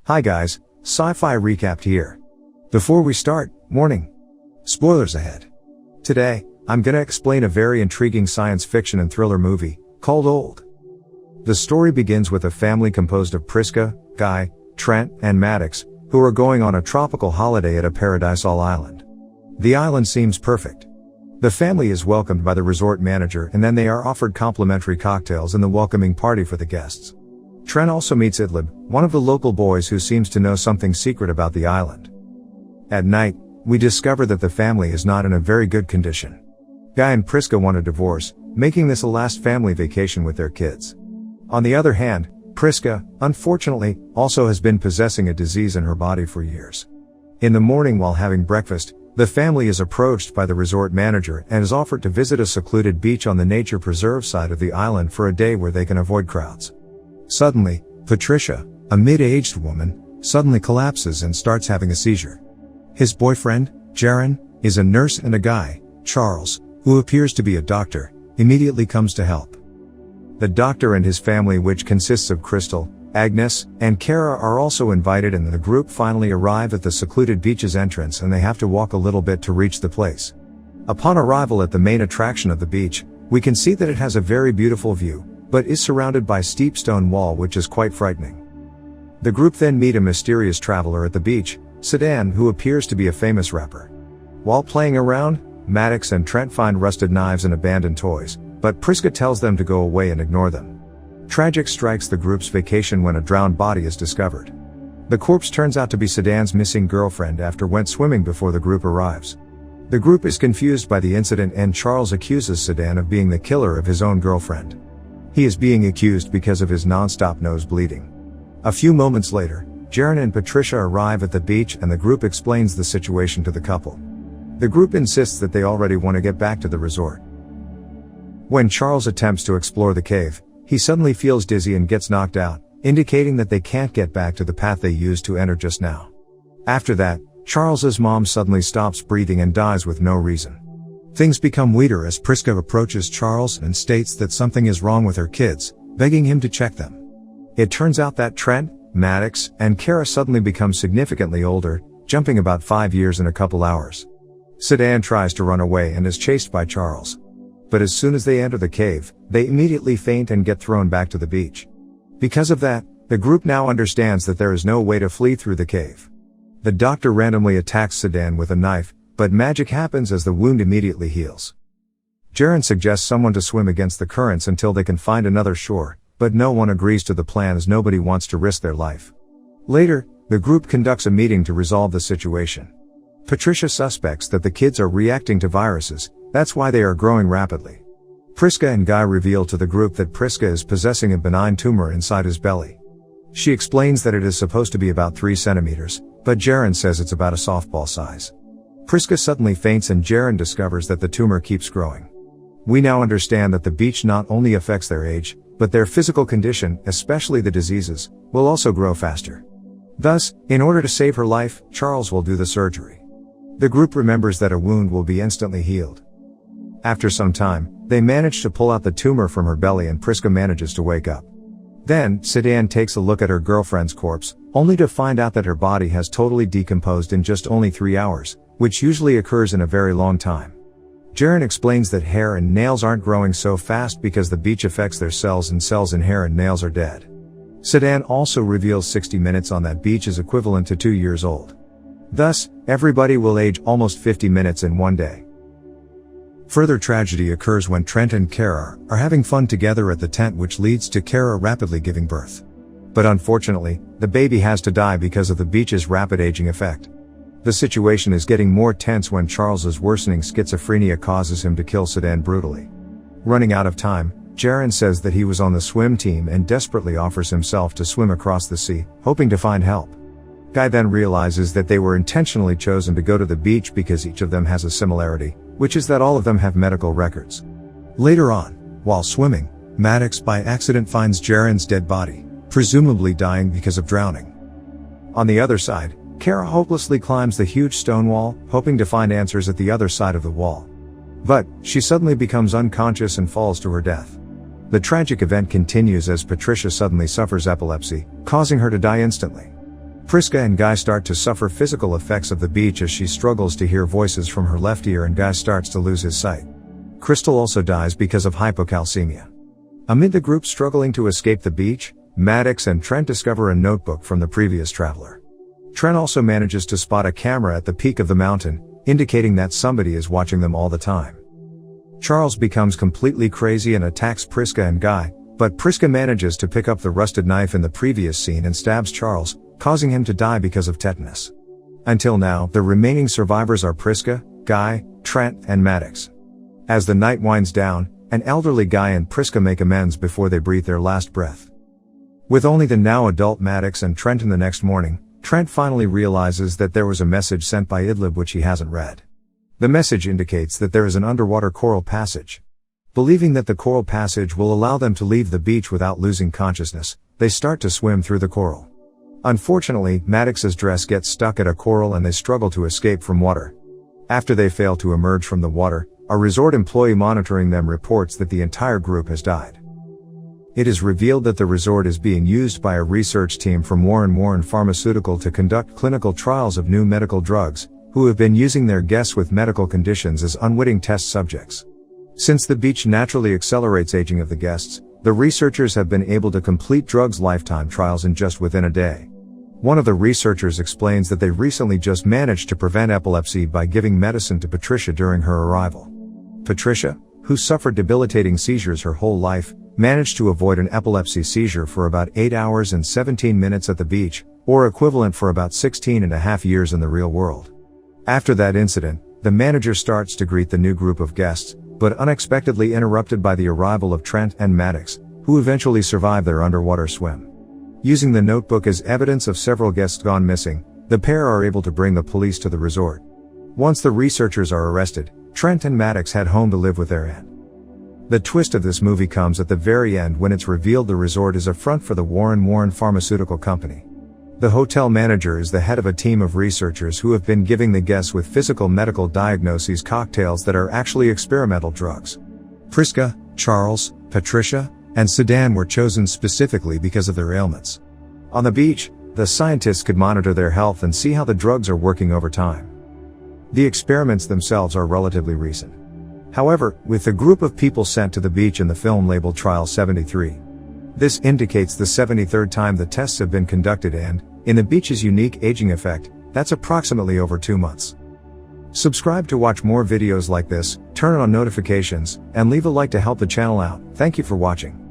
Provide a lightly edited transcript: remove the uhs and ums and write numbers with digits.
Hi guys, Sci-Fi Recapped here. Before we start, warning. Spoilers ahead. Today, I'm gonna explain a very intriguing science fiction and thriller movie, called Old. The story begins with a family composed of Priska, Guy, Trent, and Maddox, who are going on a tropical holiday at a paradisal island. The island seems perfect. The family is welcomed by the resort manager and then they are offered complimentary cocktails in the welcoming party for the guests. Trent also meets Idlib, one of the local boys who seems to know something secret about the island. At night, we discover that the family is not in a very good condition. Guy and Priska want a divorce, making this a last family vacation with their kids. On the other hand, Priska, unfortunately, also has been possessing a disease in her body for years. In the morning while having breakfast, the family is approached by the resort manager and is offered to visit a secluded beach on the nature preserve side of the island for a day where they can avoid crowds. Suddenly, Patricia, a mid-aged woman, suddenly collapses and starts having a seizure. His boyfriend, Jaren, is a nurse and a guy, Charles, who appears to be a doctor, immediately comes to help. The doctor and his family, which consists of Crystal, Agnes, and Kara, are also invited, and the group finally arrive at the secluded beach's entrance and they have to walk a little bit to reach the place. Upon arrival at the main attraction of the beach, we can see that it has a very beautiful view, but is surrounded by steep stone wall which is quite frightening. The group then meet a mysterious traveler at the beach, Sedan, who appears to be a famous rapper. While playing around, Maddox and Trent find rusted knives and abandoned toys, but Priska tells them to go away and ignore them. Tragic strikes the group's vacation when a drowned body is discovered. The corpse turns out to be Sedan's missing girlfriend after went swimming before the group arrives. The group is confused by the incident and Charles accuses Sedan of being the killer of his own girlfriend. He is being accused because of his non-stop nose bleeding. A few moments later, Jaren and Patricia arrive at the beach and the group explains the situation to the couple. The group insists that they already want to get back to the resort. When Charles attempts to explore the cave, he suddenly feels dizzy and gets knocked out, indicating that they can't get back to the path they used to enter just now. After that, Charles's mom suddenly stops breathing and dies with no reason. Things become weirder as Priska approaches Charles and states that something is wrong with her kids, begging him to check them. It turns out that Trent, Maddox, and Kara suddenly become significantly older, jumping about 5 years in a couple hours. Sedan tries to run away and is chased by Charles. But as soon as they enter the cave, they immediately faint and get thrown back to the beach. Because of that, the group now understands that there is no way to flee through the cave. The doctor randomly attacks Sedan with a knife, but magic happens as the wound immediately heals. Jaren suggests someone to swim against the currents until they can find another shore, but no one agrees to the plan as nobody wants to risk their life. Later, the group conducts a meeting to resolve the situation. Patricia suspects that the kids are reacting to viruses, that's why they are growing rapidly. Priska and Guy reveal to the group that Priska is possessing a benign tumor inside his belly. She explains that it is supposed to be about 3 centimeters, but Jaren says it's about a softball size. Priska suddenly faints and Jaren discovers that the tumor keeps growing. We now understand that the beach not only affects their age, but their physical condition, especially the diseases, will also grow faster. Thus, in order to save her life, Charles will do the surgery. The group remembers that a wound will be instantly healed. After some time, they manage to pull out the tumor from her belly and Priska manages to wake up. Then, Sedan takes a look at her girlfriend's corpse, only to find out that her body has totally decomposed in just only 3 hours, which usually occurs in a very long time. Jaren explains that hair and nails aren't growing so fast because the beach affects their cells and cells in hair and nails are dead. Sedan also reveals 60 minutes on that beach is equivalent to 2 years old. Thus, everybody will age almost 50 minutes in one day. Further tragedy occurs when Trent and Kara are having fun together at the tent, which leads to Kara rapidly giving birth. But unfortunately, the baby has to die because of the beach's rapid aging effect. The situation is getting more tense when Charles's worsening schizophrenia causes him to kill Sedan brutally. Running out of time, Jaren says that he was on the swim team and desperately offers himself to swim across the sea, hoping to find help. Guy then realizes that they were intentionally chosen to go to the beach because each of them has a similarity, which is that all of them have medical records. Later on, while swimming, Maddox by accident finds Jaren's dead body, presumably dying because of drowning. On the other side, Kara hopelessly climbs the huge stone wall, hoping to find answers at the other side of the wall. But, she suddenly becomes unconscious and falls to her death. The tragic event continues as Patricia suddenly suffers epilepsy, causing her to die instantly. Priska and Guy start to suffer physical effects of the beach as she struggles to hear voices from her left ear and Guy starts to lose his sight. Crystal also dies because of hypocalcemia. Amid the group struggling to escape the beach, Maddox and Trent discover a notebook from the previous traveler. Trent also manages to spot a camera at the peak of the mountain, indicating that somebody is watching them all the time. Charles becomes completely crazy and attacks Priska and Guy, but Priska manages to pick up the rusted knife in the previous scene and stabs Charles, causing him to die because of tetanus. Until now, the remaining survivors are Priska, Guy, Trent, and Maddox. As the night winds down, an elderly Guy and Priska make amends before they breathe their last breath. With only the now adult Maddox and Trent in the next morning, Trent finally realizes that there was a message sent by Idlib which he hasn't read. The message indicates that there is an underwater coral passage. Believing that the coral passage will allow them to leave the beach without losing consciousness, they start to swim through the coral. Unfortunately, Maddox's dress gets stuck at a coral and they struggle to escape from water. After they fail to emerge from the water, a resort employee monitoring them reports that the entire group has died. It is revealed that the resort is being used by a research team from Warren Warren Pharmaceutical to conduct clinical trials of new medical drugs, who have been using their guests with medical conditions as unwitting test subjects. Since the beach naturally accelerates aging of the guests, the researchers have been able to complete drugs lifetime trials in just within a day. One of the researchers explains that they recently just managed to prevent epilepsy by giving medicine to Patricia during her arrival. Patricia, who suffered debilitating seizures her whole life, managed to avoid an epilepsy seizure for about 8 hours and 17 minutes at the beach, or equivalent for about 16.5 years in the real world. After that incident, the manager starts to greet the new group of guests, but unexpectedly interrupted by the arrival of Trent and Maddox, who eventually survive their underwater swim. Using the notebook as evidence of several guests gone missing, the pair are able to bring the police to the resort. Once the researchers are arrested, Trent and Maddox head home to live with their aunt. The twist of this movie comes at the very end when it's revealed the resort is a front for the Warren Warren Pharmaceutical Company. The hotel manager is the head of a team of researchers who have been giving the guests with physical medical diagnoses cocktails that are actually experimental drugs. Priska, Charles, Patricia, and Sedan were chosen specifically because of their ailments. On the beach, the scientists could monitor their health and see how the drugs are working over time. The experiments themselves are relatively recent. However, with the group of people sent to the beach in the film labeled Trial 73. This indicates the 73rd time the tests have been conducted and, in the beach's unique aging effect, that's approximately over 2 months. Subscribe to watch more videos like this, turn on notifications, and leave a like to help the channel out. Thank you for watching.